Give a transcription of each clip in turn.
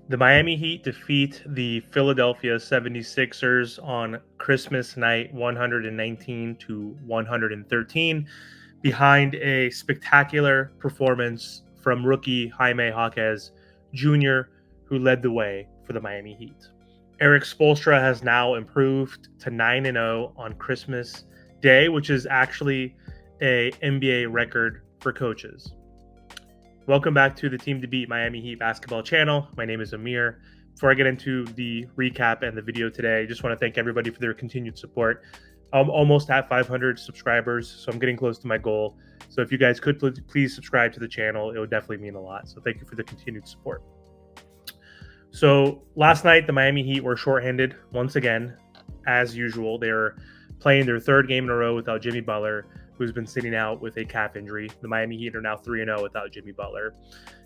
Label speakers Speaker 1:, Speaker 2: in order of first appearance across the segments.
Speaker 1: The Miami Heat defeat the Philadelphia 76ers on Christmas night 119 to 113 behind a spectacular performance from rookie Jaime Jaquez Jr., who led the way for the Miami Heat. Eric Spoelstra has now improved to 9-0 on Christmas Day, which is actually a NBA record for coaches. Welcome back to the Team to Beat Miami Heat basketball channel. My name is Amir. Before I get into the recap and the video today, I just want to thank everybody for their continued support. I'm almost at 500 subscribers, so I'm getting close to my goal. So if you guys could please subscribe to the channel, it would definitely mean a lot. So thank you for the continued support. So last night, the Miami Heat were shorthanded once again, as usual. They were playing their third game in a row without Jimmy Butler, who's been sitting out with a calf injury. The Miami Heat are now 3-0 without Jimmy Butler.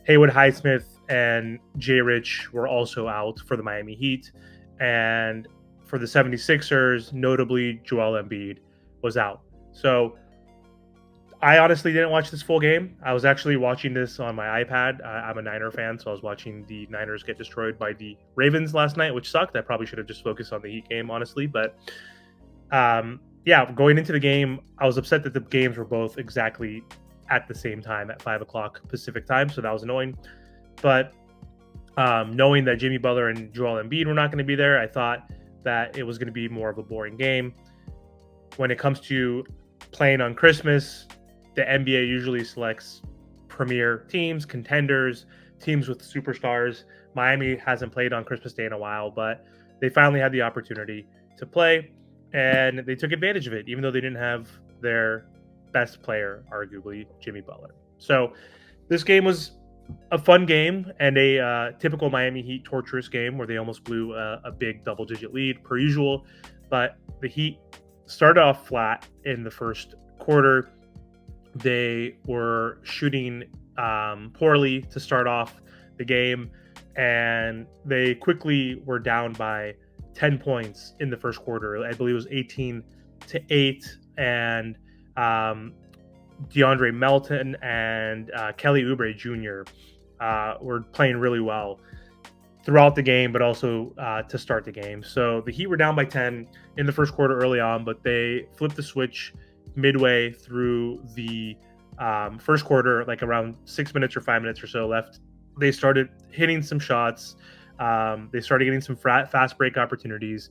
Speaker 1: Haywood Highsmith and Jay Rich were also out for the Miami Heat. And for the 76ers, notably Joel Embiid was out. So I honestly didn't watch this full game. I was actually watching this on my iPad. I'm a Niner fan, so I was watching the Niners get destroyed by the Ravens last night, which sucked. I probably should have just focused on the Heat game, honestly. But going into the game, I was upset that the games were both exactly at the same time at 5 o'clock Pacific time, so that was annoying. But knowing that Jimmy Butler and Joel Embiid were not going to be there, I thought that it was going to be more of a boring game. When it comes to playing on Christmas, the NBA usually selects premier teams, contenders, teams with superstars. Miami hasn't played on Christmas Day in a while, but they finally had the opportunity to play, and they took advantage of it, even though they didn't have their best player, arguably, Jimmy Butler. So this game was a fun game and a typical Miami Heat torturous game where they almost blew a big double-digit lead per usual. But the Heat started off flat in the first quarter. They were shooting poorly to start off the game, and they quickly were down by 10 points in the first quarter. I believe it was 18-8, and DeAndre Melton and Kelly Oubre Jr. Were playing really well throughout the game, but also to start the game. So the Heat were down by 10 in the first quarter early on, but they flipped the switch midway through the first quarter, like around 6 minutes or 5 minutes or so left. They started hitting some shots. They started getting some fast break opportunities,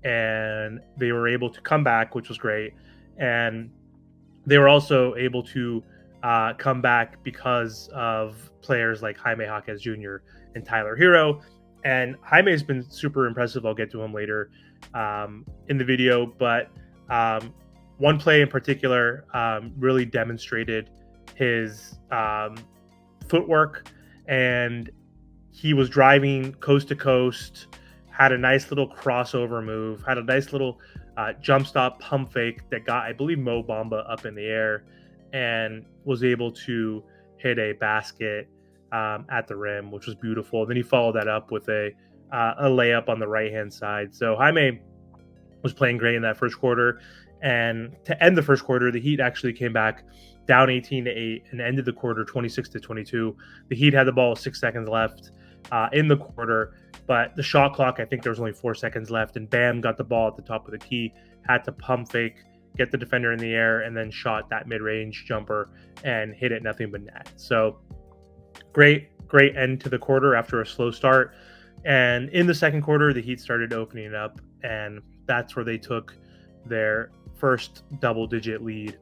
Speaker 1: and they were able to come back, which was great. And they were also able to come back because of players like Jaime Jaquez Jr. and Tyler Hero. And Jaime has been super impressive. I'll get to him later in the video. But one play in particular really demonstrated his footwork, and he was driving coast to coast, had a nice little crossover move, had a nice little jump stop pump fake that got, I believe, Mo Bamba up in the air, and was able to hit a basket at the rim, which was beautiful. Then he followed that up with a layup on the right-hand side. So Jaime was playing great in that first quarter. And to end the first quarter, the Heat actually came back down 18-8 and ended the quarter 26-22. The Heat had the ball with 6 seconds left in the quarter, but the shot clock, I think there was only 4 seconds left, and Bam got the ball at the top of the key, had to pump fake, get the defender in the air, and then shot that mid-range jumper and hit it nothing but net. So great end to the quarter after a slow start. And in the second quarter, the Heat started opening it up, and that's where they took their first double-digit lead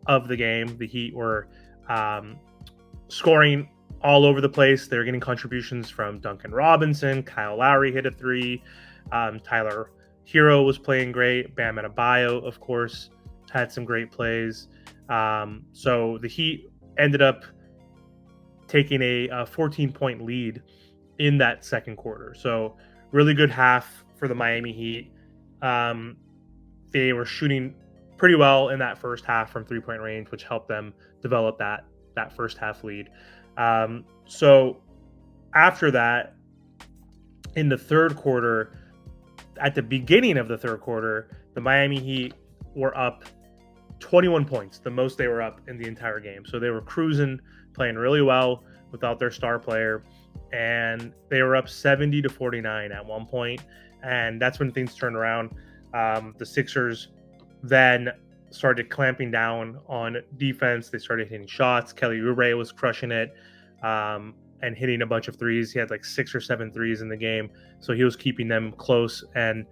Speaker 1: of the game. The Heat were scoring all over the place. They were getting contributions from Duncan Robinson. Kyle Lowry hit a three. Tyler Hero was playing great. Bam Adebyao, of course, had some great plays. So the Heat ended up taking a 14-point lead in that second quarter. So really good half for the Miami Heat. They were shooting pretty well in that first half from three-point range, which helped them develop that first half lead. So after that, in the third quarter, at the beginning of the third quarter, the Miami Heat were up 21 points, the most they were up in the entire game. So they were cruising, playing really well without their star player. and they were up 70-49 at one point, and that's when things turned around. The Sixers then started clamping down on defense. They started hitting shots. Kelly Oubre was crushing it and hitting a bunch of threes. He had like 6 or 7 threes in the game, so he was keeping them close. And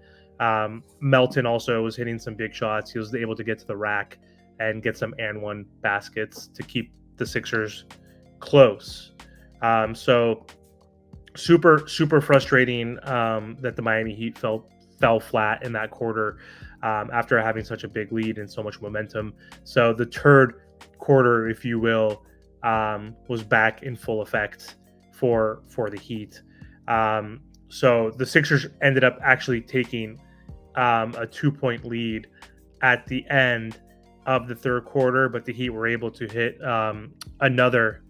Speaker 1: Melton also was hitting some big shots. He was able to get to the rack and get some and one baskets to keep the Sixers close. So super frustrating that the Miami Heat fell flat in that quarter after having such a big lead and so much momentum. So the third quarter, if you will, was back in full effect for the Heat. So the Sixers ended up actually taking a 2-point lead at the end of the third quarter, but the Heat were able to hit another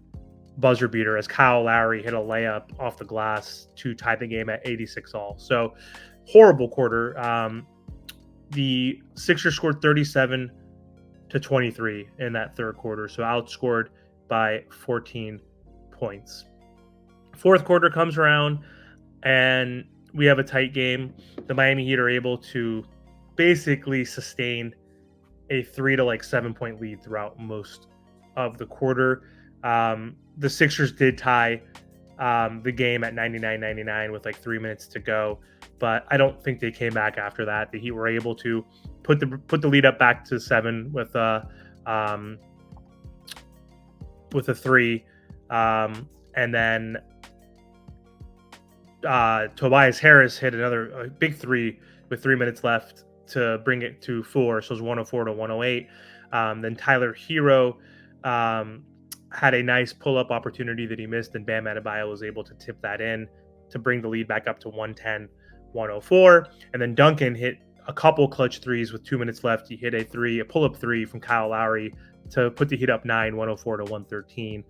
Speaker 1: buzzer beater as Kyle Lowry hit a layup off the glass to tie the game at 86-all. So horrible quarter. The Sixers scored 37-23 in that third quarter, so outscored by 14 points. Fourth quarter comes around, and we have a tight game. The Miami Heat are able to basically sustain a 3 to 7-point lead throughout most of the quarter. The Sixers did tie the game at 99-99 with 3 minutes to go, but I don't think they came back after that. The Heat were able to put the lead up back to 7 with a 3, and then Tobias Harris hit another big 3 with 3 minutes left to bring it to 4, so it was 104-108. Then Tyler Hero had a nice pull-up opportunity that he missed, and Bam Adebyao was able to tip that in to bring the lead back up to 110-104. And then Duncan hit a couple clutch threes with 2 minutes left. He hit a pull-up 3 from Kyle Lowry to put the Heat up 9, 104-113.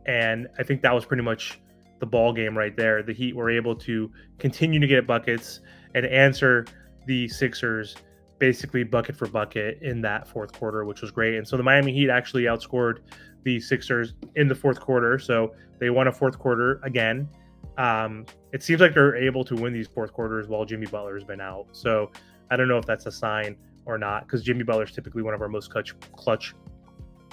Speaker 1: And I think that was pretty much the ball game right there. The Heat were able to continue to get buckets and answer the Sixers basically bucket for bucket in that fourth quarter, which was great. And so the Miami Heat actually outscored the Sixers in the fourth quarter. So they won a fourth quarter again. It seems like they're able to win these fourth quarters while Jimmy Butler has been out. So I don't know if that's a sign or not, because Jimmy Butler is typically one of our most clutch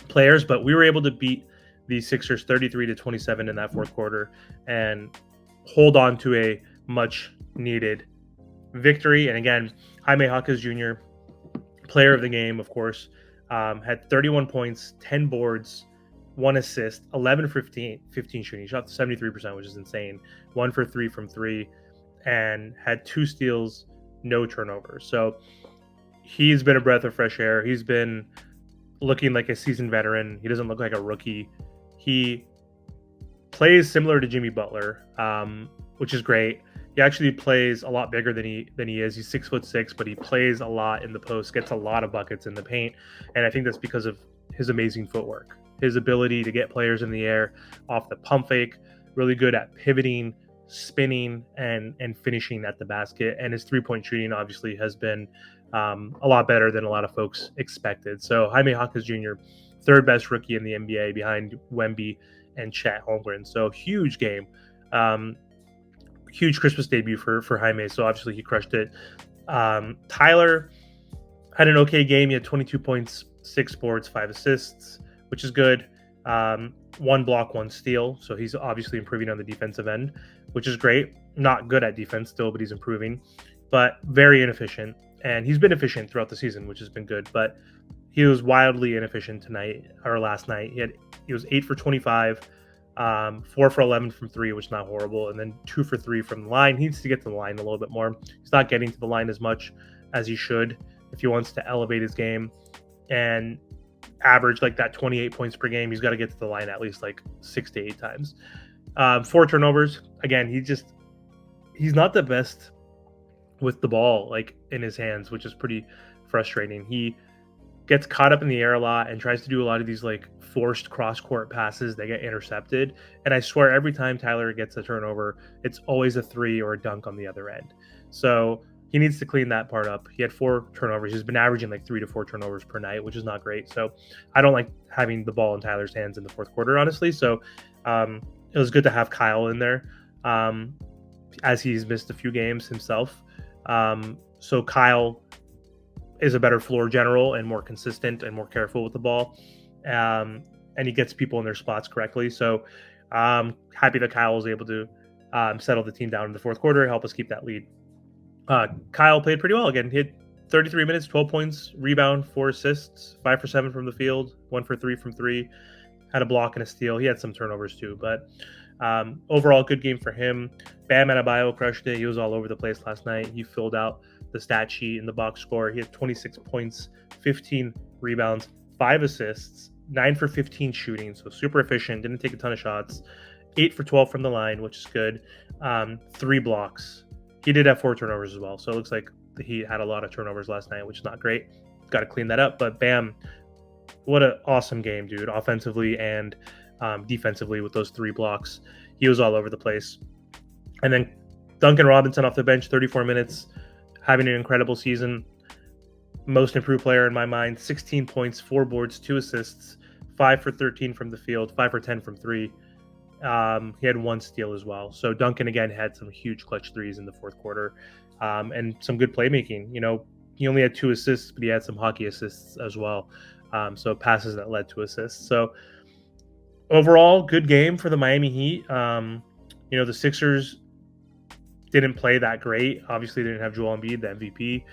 Speaker 1: players, but we were able to beat the Sixers 33-27 in that fourth quarter and hold on to a much needed victory. And again, Jaime Jaquez Jr., player of the game, of course, had 31 points, 10 boards, 1 assist, 11 for 15 shooting. He shot 73%, which is insane. 1 for 3 from 3, and had 2 steals, no turnovers. So he's been a breath of fresh air. He's been looking like a seasoned veteran. He doesn't look like a rookie. He plays similar to Jimmy Butler, which is great. He actually plays a lot bigger than he is. He's 6'6", but he plays a lot in the post, gets a lot of buckets in the paint, and I think that's because of his amazing footwork, his ability to get players in the air off the pump fake, really good at pivoting, spinning, and finishing at the basket. And his 3-point shooting obviously has been a lot better than a lot of folks expected. So Jaime Jaquez Jr., third best rookie in the NBA behind Wemby and Chet Holmgren. So huge game. Huge Christmas debut for Jaime, so obviously he crushed it. Tyler had an okay game. He had 22 points, 6 boards, 5 assists, which is good. 1 block, 1 steal, so he's obviously improving on the defensive end, which is great. Not good at defense still, but he's improving. But very inefficient, and he's been efficient throughout the season, which has been good. But he was wildly inefficient last night. He was 8 for 25. 4 for 11 from 3, which is not horrible, and then 2 for 3 from the line. He needs to get to the line a little bit more. He's not getting to the line as much as he should if he wants to elevate his game and average that 28 points per game. He's got to get to the line at least 6 to 8 times. 4 turnovers. Again, he's not the best with the ball in his hands, which is pretty frustrating. He gets caught up in the air a lot and tries to do a lot of these forced cross-court passes that get intercepted. And I swear every time Tyler gets a turnover, it's always a 3 or a dunk on the other end. So he needs to clean that part up. He had 4 turnovers. He's been averaging 3 to 4 turnovers per night, which is not great. So I don't like having the ball in Tyler's hands in the fourth quarter, honestly. So it it was good to have Kyle in there, as he's missed a few games himself. So Kyle is a better floor general and more consistent and more careful with the ball. And he gets people in their spots correctly. So happy that Kyle was able to settle the team down in the fourth quarter, help us keep that lead. Kyle played pretty well again. He had 33 minutes, 12 points, rebound, 4 assists, 5 for 7 from the field, 1 for 3 from 3, had a block and a steal. He had some turnovers too, but overall, good game for him. Bam Adebyao crushed it. He was all over the place last night. He filled out the stat sheet in the box score. He had 26 points, 15 rebounds, 5 assists, 9 for 15 shooting, so super efficient. Didn't take a ton of shots. 8 for 12 from the line, which is good. 3 blocks. He did have 4 turnovers as well, so it looks like he had a lot of turnovers last night, which is not great. Got to clean that up. But Bam, what an awesome game, dude, offensively and defensively with those 3 blocks. He was all over the place. And then Duncan Robinson off the bench, 34 minutes, having an incredible season. Most improved player in my mind, 16 points, 4 boards, 2 assists, 5 for 13 from the field, 5 for 10 from 3. He had 1 steal as well. So Duncan, again, had some huge clutch threes in the fourth quarter and some good playmaking. You know, he only had 2 assists, but he had some hockey assists as well. So passes that led to assists. So overall, good game for the Miami Heat. You know, the Sixers didn't play that great. Obviously, they didn't have Joel Embiid, the MVP.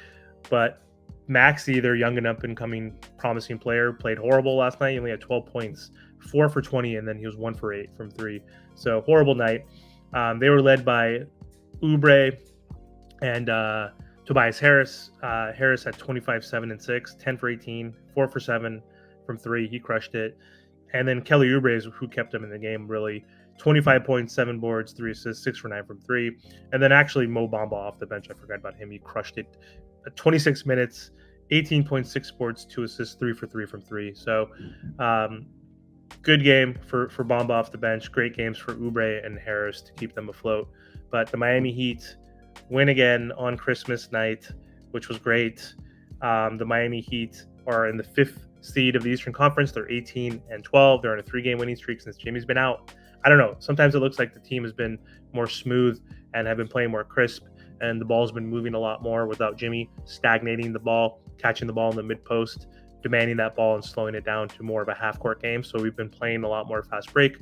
Speaker 1: But Maxey, their young and up-and-coming promising player, played horrible last night. He only had 12 points, 4 for 20, and then he was 1 for 8 from 3. So horrible night. They were led by Oubre and Tobias Harris. Harris had 25, 7, and 6, 10 for 18, 4 for 7 from 3. He crushed it. And then Kelly Oubre is who kept him in the game, really. 25 points, 7 boards, 3 assists, 6 for 9 from 3. And then actually Mo Bamba off the bench. I forgot about him. He crushed it. 26 minutes, 18.6 boards, 2 assists, 3 for 3 from 3. So good game for Bamba off the bench. Great games for Oubre and Harris to keep them afloat. But the Miami Heat win again on Christmas night, which was great. The Miami Heat are in the 5th seed of the Eastern Conference. They're 18-12. They're on a 3-game winning streak since Jimmy's been out. I don't know. Sometimes it looks like the team has been more smooth and have been playing more crisp, and the ball's been moving a lot more without Jimmy stagnating the ball, catching the ball in the mid-post, demanding that ball and slowing it down to more of a half-court game. So we've been playing a lot more fast break,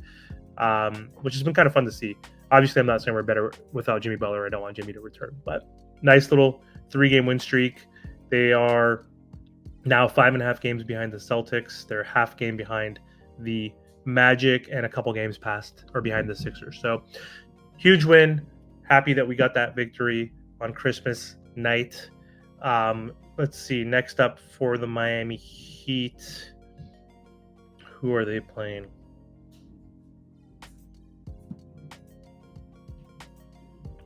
Speaker 1: which has been kind of fun to see. Obviously, I'm not saying we're better without Jimmy Butler. I don't want Jimmy to return, but nice little 3-game win streak. They are now 5.5 games behind the Celtics. They're half game behind the Magic and a couple games past or behind the Sixers. So huge win. Happy that we got that victory on Christmas night. Let's see. Next up for the Miami Heat. Who are they playing?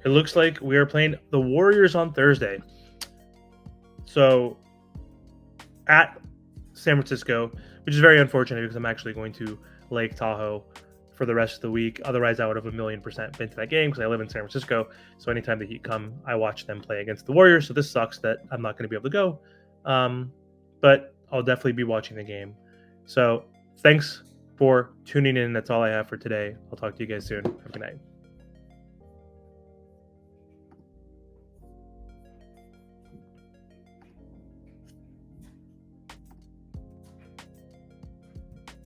Speaker 1: It looks like we are playing the Warriors on Thursday. So at San Francisco, which is very unfortunate because I'm actually going to Lake Tahoe for the rest of the week. Otherwise, I would have 1,000,000% been to that game because I live in San Francisco. So anytime the Heat come, I watch them play against the Warriors. So this sucks that I'm not going to be able to go. But I'll definitely be watching the game. So thanks for tuning in. That's all I have for today. I'll talk to you guys soon. Have a good night.